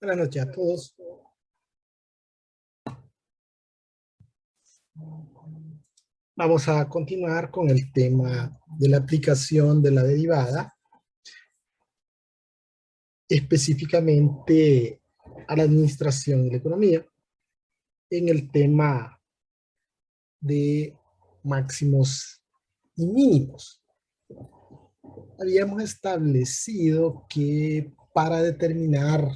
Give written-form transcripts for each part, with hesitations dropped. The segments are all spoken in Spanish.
Buenas noches a todos. Vamos a continuar con el tema de la aplicación de la derivada, específicamente a la administración y la economía, en el tema de máximos y mínimos. Habíamos establecido que para determinar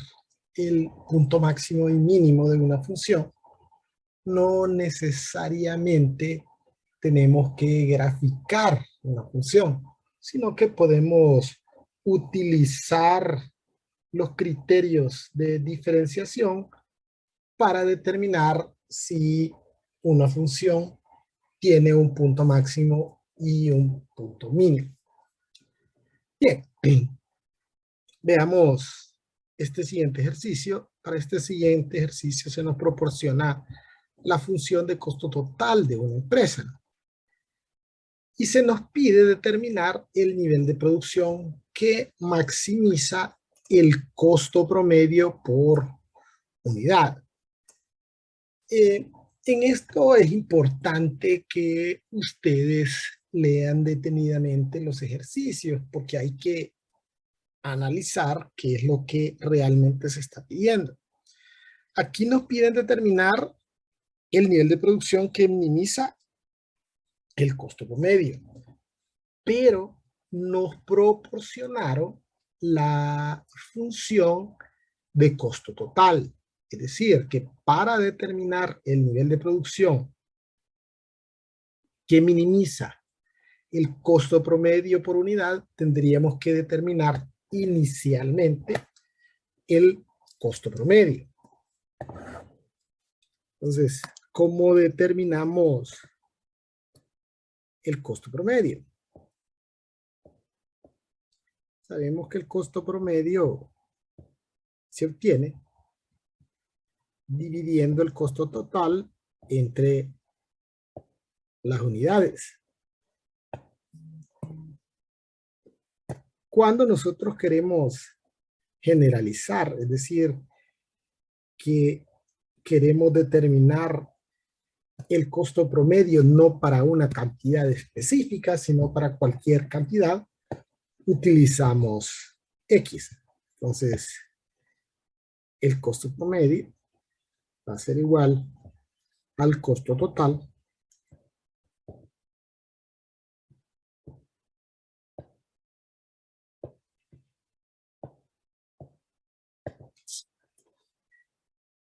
el punto máximo y mínimo de una función, no necesariamente tenemos que graficar una función, sino que podemos utilizar los criterios de diferenciación para determinar si una función tiene un punto máximo y un punto mínimo. Bien, veamos este siguiente ejercicio. Para este siguiente ejercicio se nos proporciona la función de costo total de una empresa. Y se nos pide determinar el nivel de producción que maximiza el costo promedio por unidad. En esto es importante que ustedes lean detenidamente los ejercicios, porque hay que analizar qué es lo que realmente se está pidiendo. Aquí nos piden determinar el nivel de producción que minimiza el costo promedio, pero nos proporcionaron la función de costo total. Es decir, que para determinar el nivel de producción que minimiza el costo promedio por unidad, tendríamos que determinar inicialmente el costo promedio. Entonces, ¿cómo determinamos el costo promedio? Sabemos que el costo promedio se obtiene dividiendo el costo total entre las unidades. Cuando nosotros queremos generalizar, es decir, que queremos determinar el costo promedio no para una cantidad específica, sino para cualquier cantidad, utilizamos X. Entonces, el costo promedio va a ser igual al costo total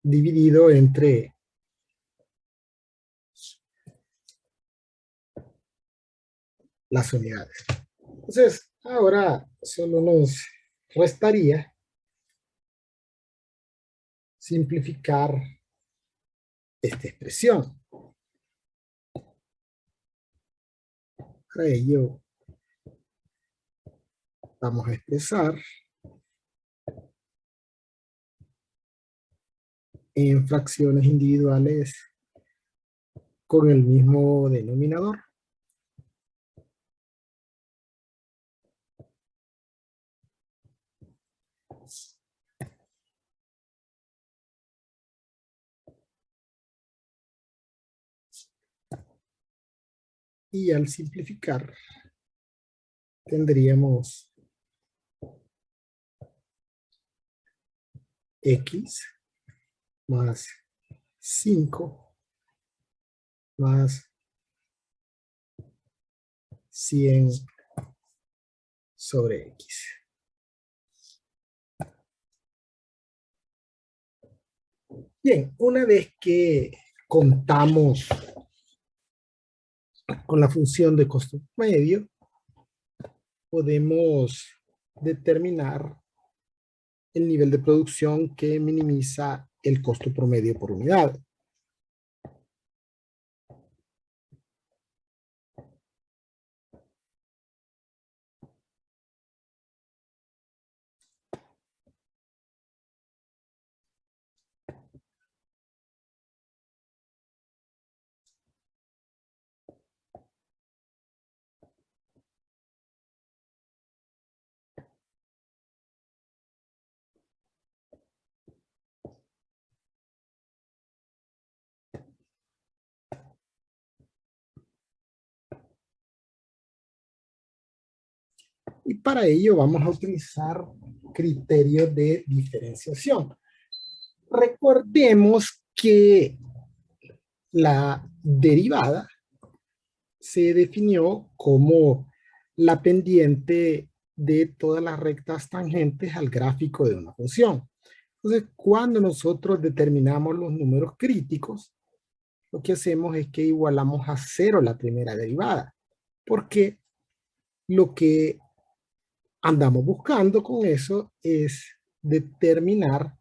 dividido entre las unidades. Entonces, ahora solo nos restaría simplificar esta expresión. Para ello, vamos a expresar en fracciones individuales con el mismo denominador. Y al simplificar, tendríamos X más 5 más 100 sobre X. Bien, una vez que contamos con la función de costo medio, podemos determinar el nivel de producción que minimiza el costo promedio por unidad. Y para ello vamos a utilizar criterios de diferenciación. Recordemos que la derivada se definió como la pendiente de todas las rectas tangentes al gráfico de una función. Entonces, cuando nosotros determinamos los números críticos, lo que hacemos es que igualamos a cero la primera derivada, porque lo que andamos buscando con eso es determinar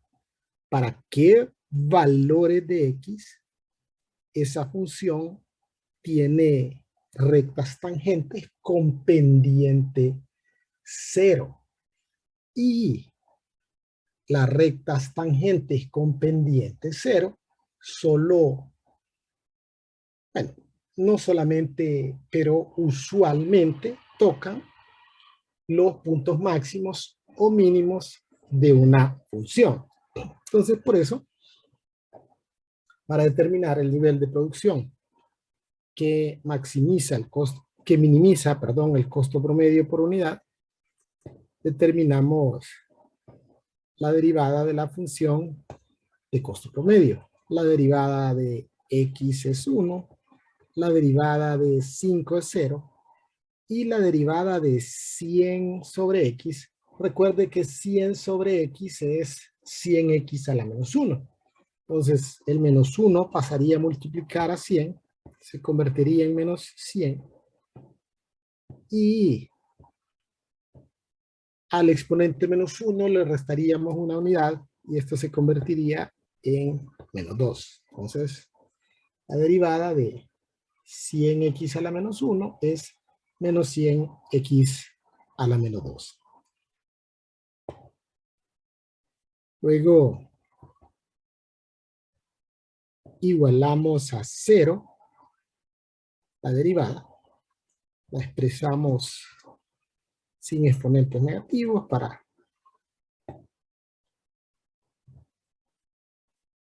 para qué valores de x esa función tiene rectas tangentes con pendiente cero. Y las rectas tangentes con pendiente cero solo, bueno, no solamente, pero usualmente tocan los puntos máximos o mínimos de una función. Entonces, por eso, para determinar el nivel de producción que maximiza el costo, que minimiza, perdón, el costo promedio por unidad, determinamos la derivada de la función de costo promedio. La derivada de x es 1, la derivada de 5 es 0 y la derivada de 100 sobre x. Recuerde que 100 sobre x es 100x a la menos 1. Entonces, el menos 1 pasaría a multiplicar a 100, se convertiría en menos 100. Y al exponente menos 1 le restaríamos una unidad y esto se convertiría en menos 2. Entonces, la derivada de 100x a la menos 1 es menos 100x a la menos 2. Luego, igualamos a 0 la derivada. La expresamos sin exponentes negativos para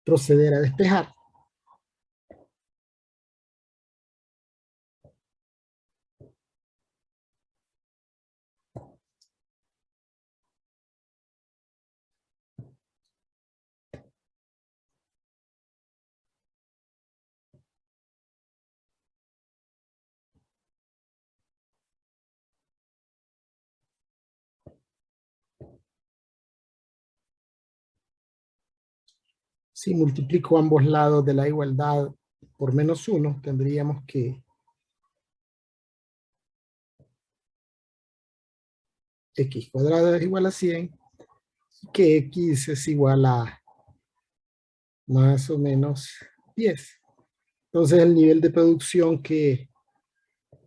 proceder a despejar. Si multiplico ambos lados de la igualdad por menos 1, tendríamos que x cuadrado es igual a 100, que x es igual a más o menos 10. Entonces el nivel de producción que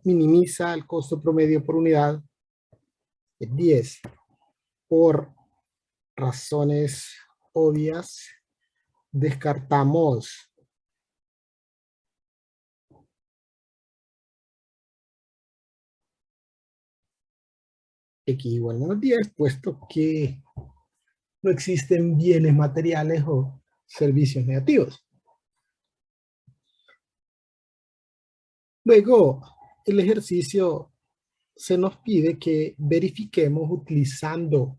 minimiza el costo promedio por unidad es 10. Por razones obvias, descartamos x igual a menos 10, puesto que no existen bienes materiales o servicios negativos. Luego, el ejercicio se nos pide que verifiquemos utilizando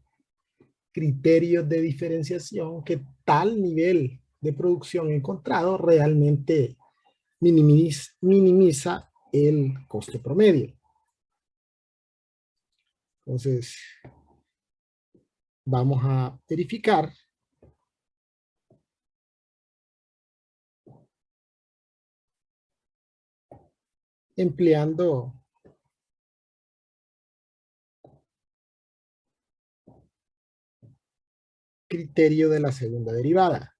criterios de diferenciación que tal nivel de producción encontrado realmente minimiza el costo promedio. Entonces, vamos a verificar empleando criterio de la segunda derivada.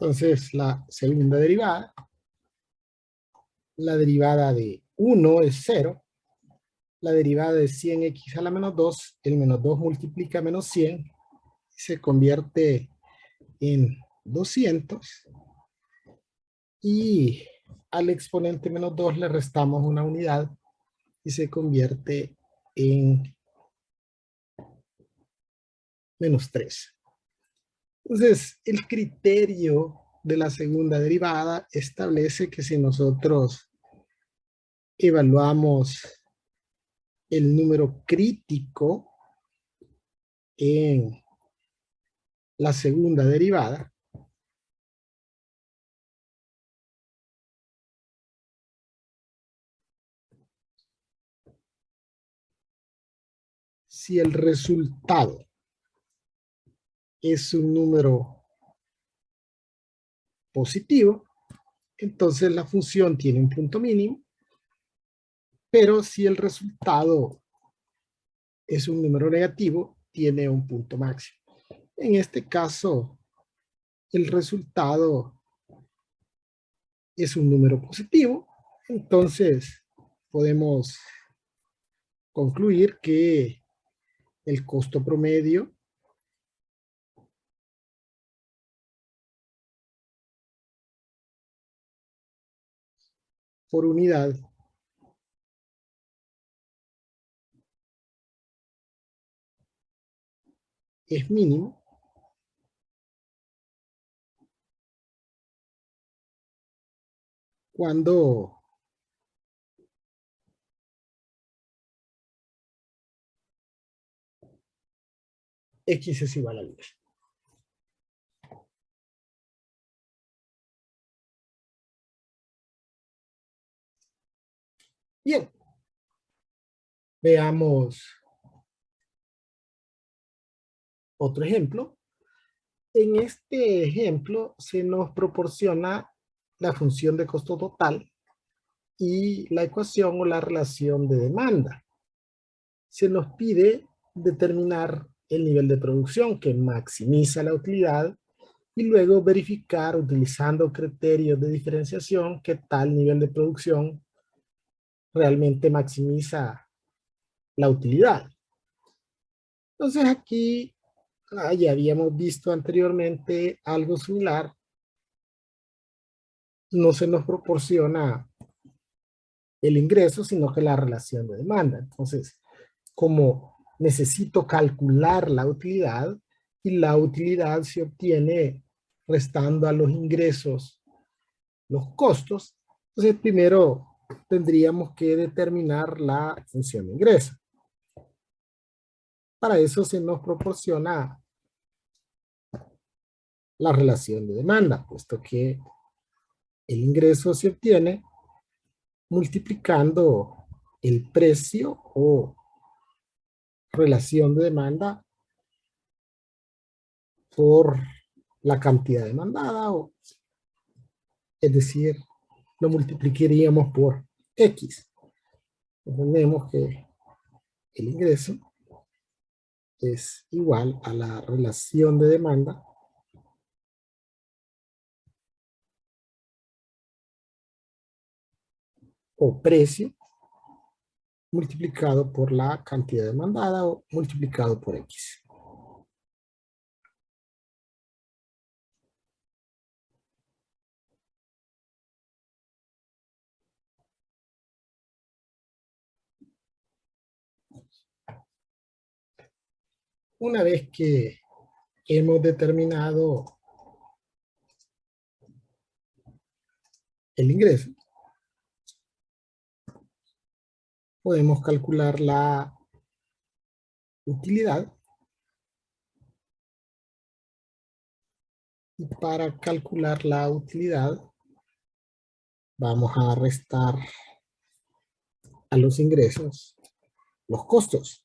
Entonces, la segunda derivada, la derivada de 1 es 0, la derivada de 100x a la menos 2, el menos 2 multiplica menos 100, se convierte en 200, y al exponente menos 2 le restamos una unidad y se convierte en menos 3. Entonces, el criterio de la segunda derivada establece que si nosotros evaluamos el número crítico en la segunda derivada, si el resultado es un número positivo, entonces la función tiene un punto mínimo, pero si el resultado es un número negativo, tiene un punto máximo. En este caso, el resultado es un número positivo, entonces podemos concluir que el costo promedio por unidad es mínimo cuando X es igual a 10. Bien, veamos otro ejemplo. En este ejemplo se nos proporciona la función de costo total y la ecuación o la relación de demanda. Se nos pide determinar el nivel de producción que maximiza la utilidad y luego verificar utilizando criterios de diferenciación que tal nivel de producción realmente maximiza la utilidad. Entonces aquí ya habíamos visto anteriormente algo similar. No se nos proporciona el ingreso, sino que la relación de demanda. Entonces, como necesito calcular la utilidad, y la utilidad se obtiene restando a los ingresos los costos, entonces primero tendríamos que determinar la función de ingreso. Para eso se nos proporciona la relación de demanda, puesto que el ingreso se obtiene multiplicando el precio o relación de demanda por la cantidad demandada, o, es decir, lo multiplicaríamos por X. Entendemos que el ingreso es igual a la relación de demanda o precio multiplicado por la cantidad demandada o multiplicado por X. Una vez que hemos determinado el ingreso, podemos calcular la utilidad, y para calcular la utilidad vamos a restar a los ingresos los costos.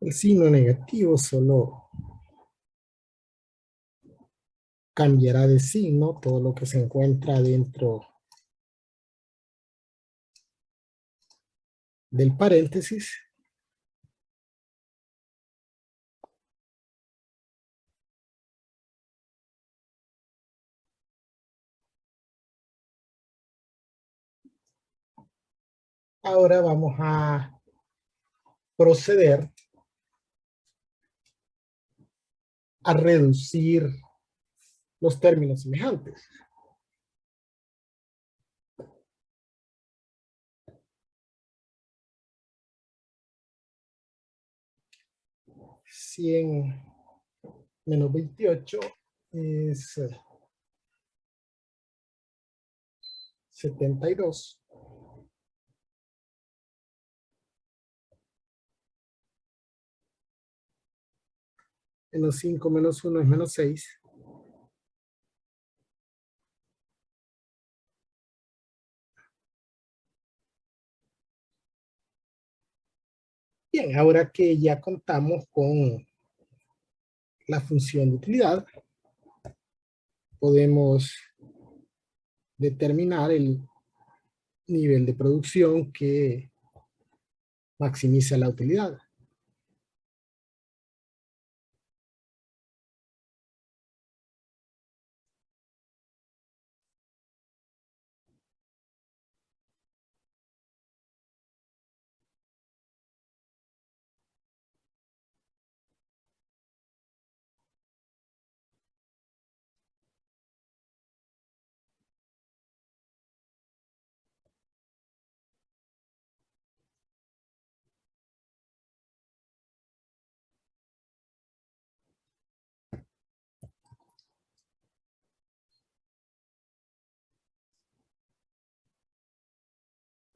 El signo negativo solo cambiará de signo todo lo que se encuentra dentro del paréntesis. Ahora vamos a proceder a reducir los términos semejantes. 100 menos 28 es 72. Menos 5 menos 1 es menos 6. Bien, ahora que ya contamos con la función de utilidad, podemos determinar el nivel de producción que maximiza la utilidad.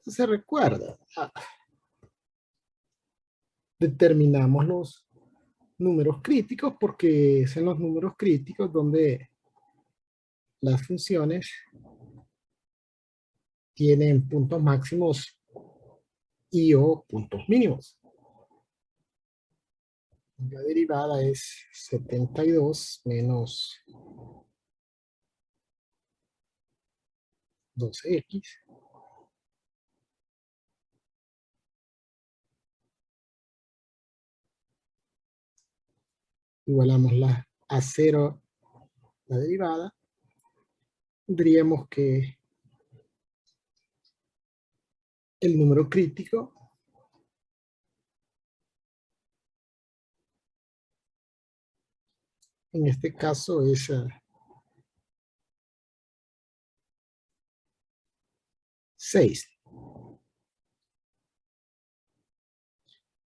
Entonces recuerda, determinamos los números críticos porque son los números críticos donde las funciones tienen puntos máximos y o puntos mínimos. La derivada es 72 menos 12x. Igualamos a 0 la derivada. Tendríamos que el número crítico en este caso es 6.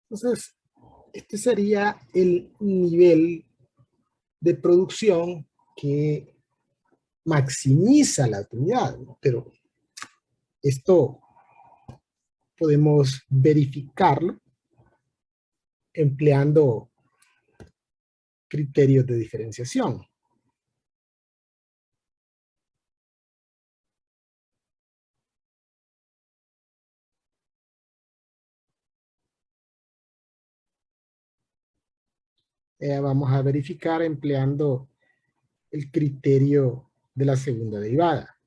Entonces, este sería el nivel de producción que maximiza la utilidad, pero esto podemos verificarlo empleando criterios de diferenciación. Vamos a verificar empleando el criterio de la segunda derivada.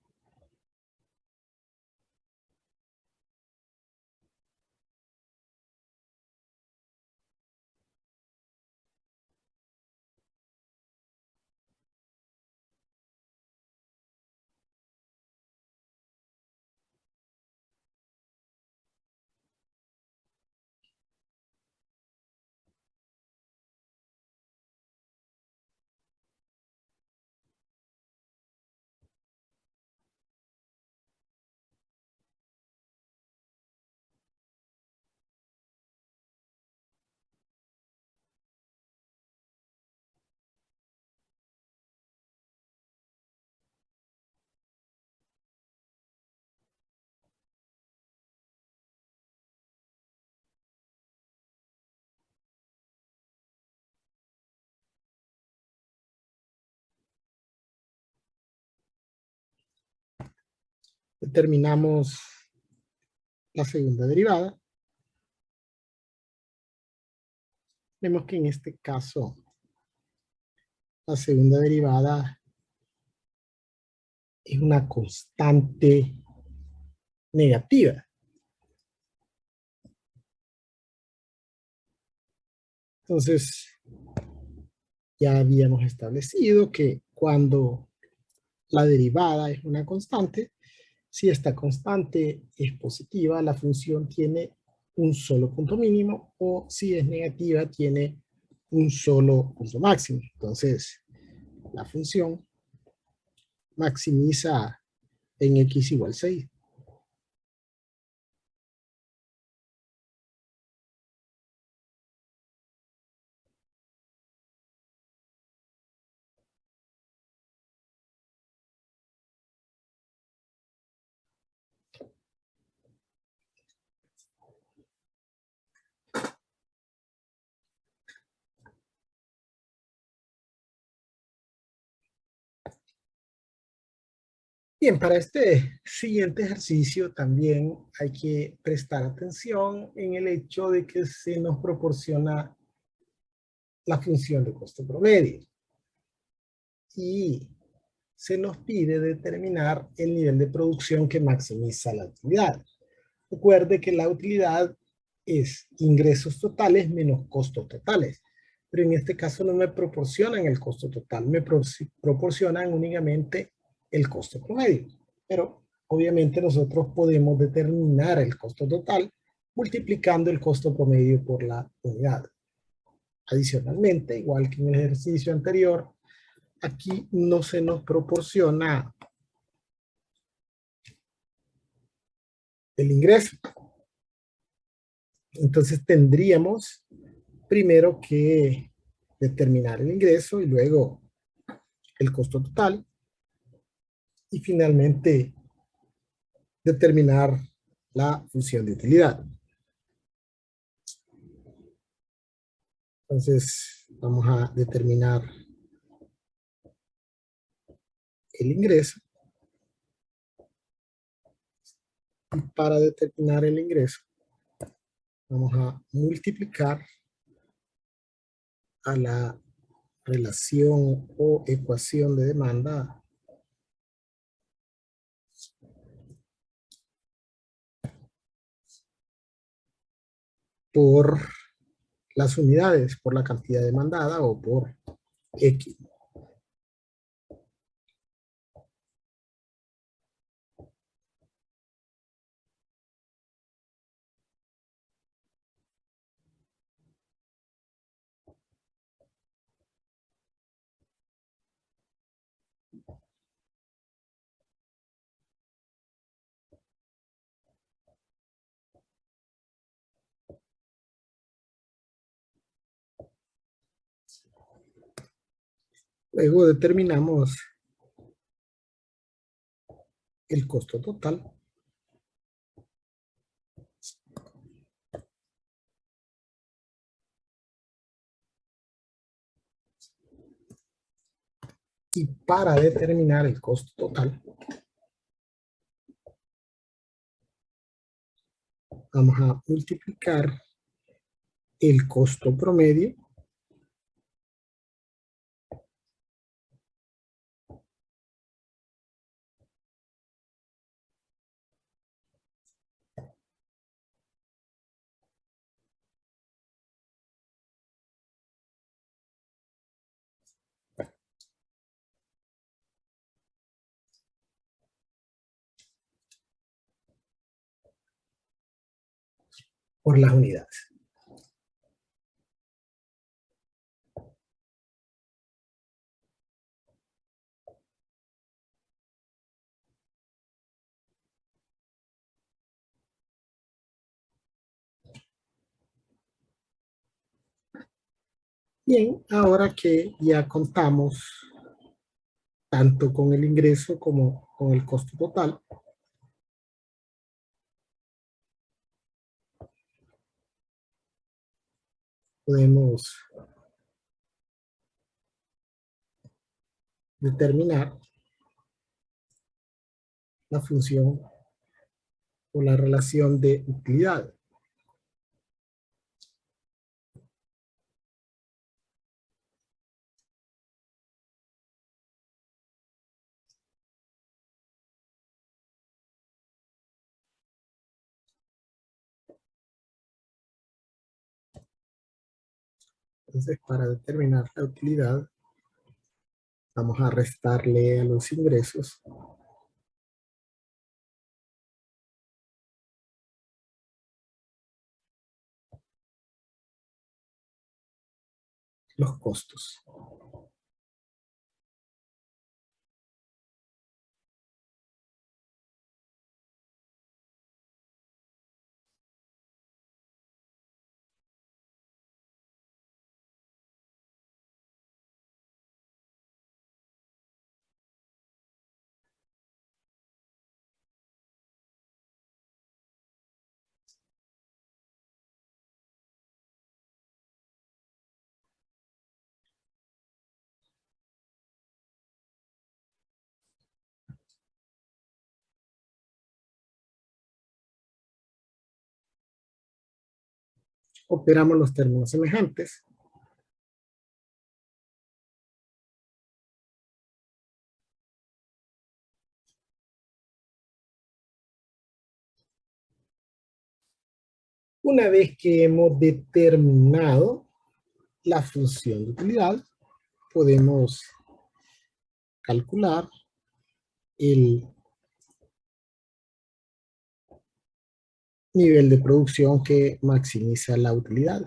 Determinamos la segunda derivada. Vemos que en este caso la segunda derivada es una constante negativa. Entonces, ya habíamos establecido que cuando la derivada es una constante, si esta constante es positiva, la función tiene un solo punto mínimo, o si es negativa, tiene un solo punto máximo. Entonces, la función maximiza en x igual 6. Bien, para este siguiente ejercicio también hay que prestar atención en el hecho de que se nos proporciona la función de costo promedio y se nos pide determinar el nivel de producción que maximiza la utilidad. Recuerde que la utilidad es ingresos totales menos costos totales, pero en este caso no me proporcionan el costo total, me proporcionan únicamente el costo promedio. Pero obviamente nosotros podemos determinar el costo total multiplicando el costo promedio por la unidad. Adicionalmente, igual que en el ejercicio anterior, aquí no se nos proporciona el ingreso. Entonces tendríamos primero que determinar el ingreso y luego el costo total y finalmente determinar la función de utilidad. Entonces vamos a determinar el ingreso y para determinar el ingreso vamos a multiplicar a la relación o ecuación de demanda por las unidades, por la cantidad demandada o por X. Luego determinamos el costo total y para determinar el costo total vamos a multiplicar el costo promedio por las unidades. Bien, ahora que ya contamos tanto con el ingreso como con el costo total, podemos determinar la función o la relación de utilidad. Entonces, para determinar la utilidad, vamos a restarle a los ingresos los costos. Operamos los términos semejantes. Una vez que hemos determinado la función de utilidad, podemos calcular el nivel de producción que maximiza la utilidad.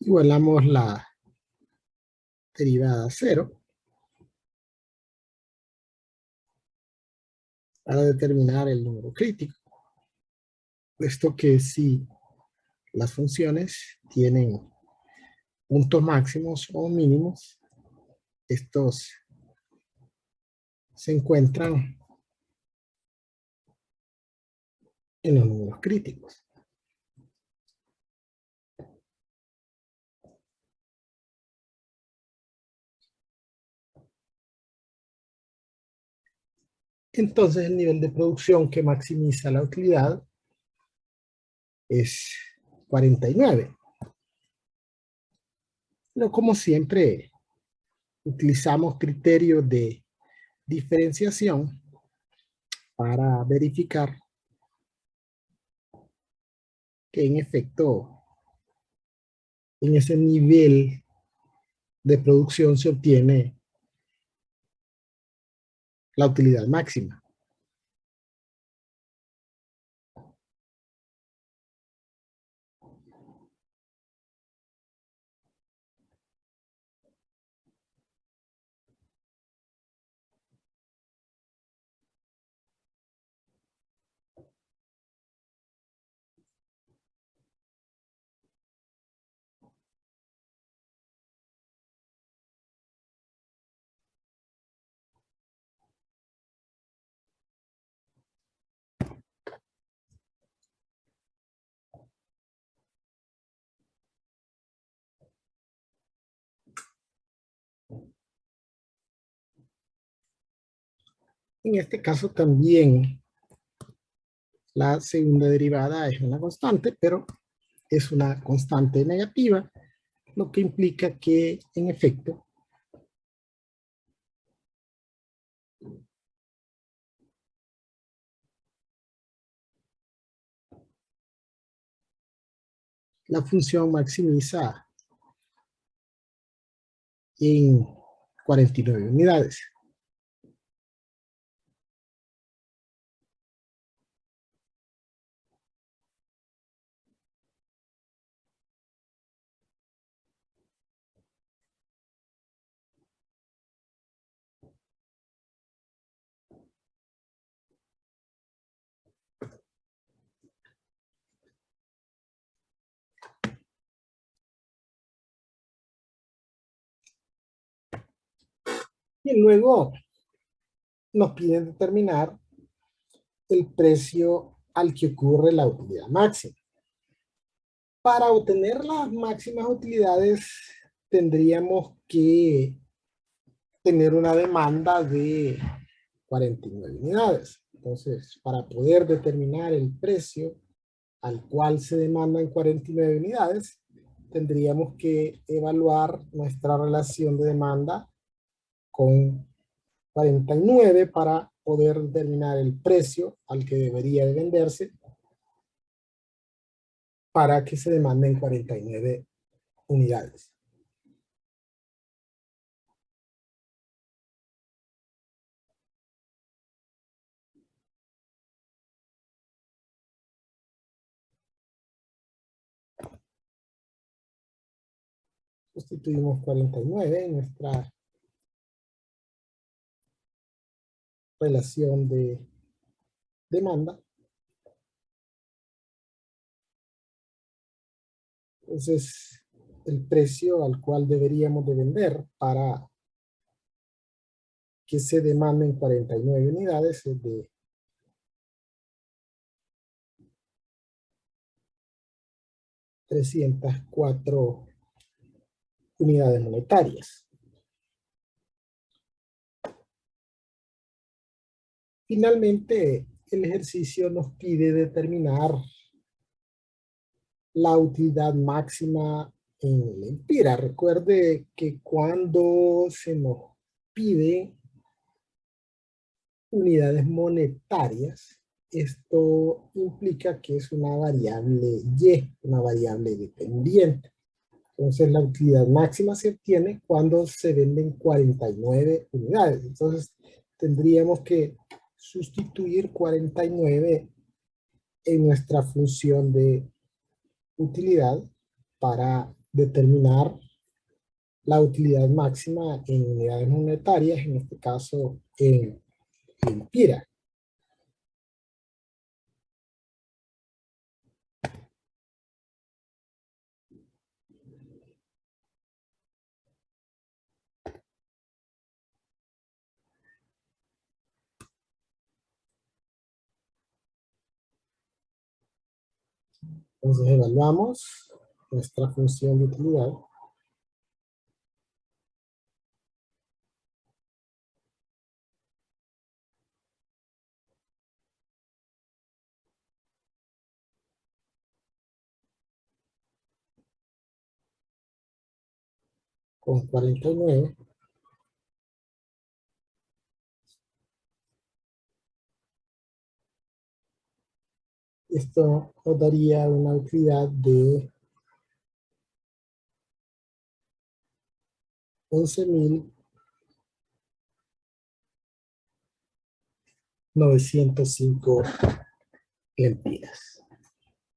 Igualamos la derivada a cero para determinar el número crítico. Esto que si las funciones tienen puntos máximos o mínimos, estos se encuentran en los números críticos. Entonces el nivel de producción que maximiza la utilidad es 49. Pero como siempre, utilizamos criterios de diferenciación para verificar que en efecto en ese nivel de producción se obtiene la utilidad máxima. En este caso también la segunda derivada es una constante, pero es una constante negativa, lo que implica que en efecto la función maximiza en 49 unidades. Y luego nos piden determinar el precio al que ocurre la utilidad máxima. Para obtener las máximas utilidades tendríamos que tener una demanda de 49 unidades. Entonces, para poder determinar el precio al cual se demandan 49 unidades, tendríamos que evaluar nuestra relación de demanda con 49 para poder determinar el precio al que debería de venderse para que se demanden 49 unidades. Sustituimos 49 en nuestra relación de demanda. Entonces, el precio al cual deberíamos de vender para que se demanden 49 unidades es de 304 unidades monetarias. Finalmente, el ejercicio nos pide determinar la utilidad máxima en el Empira. Recuerde que cuando se nos pide unidades monetarias, esto implica que es una variable Y, una variable dependiente. Entonces la utilidad máxima se obtiene cuando se venden 49 unidades. Entonces tendríamos que sustituir 49 en nuestra función de utilidad para determinar la utilidad máxima en unidades monetarias, en este caso en Empira. Entonces evaluamos nuestra función de utilidad con 49. Esto nos daría una utilidad de 11.905 lempiras.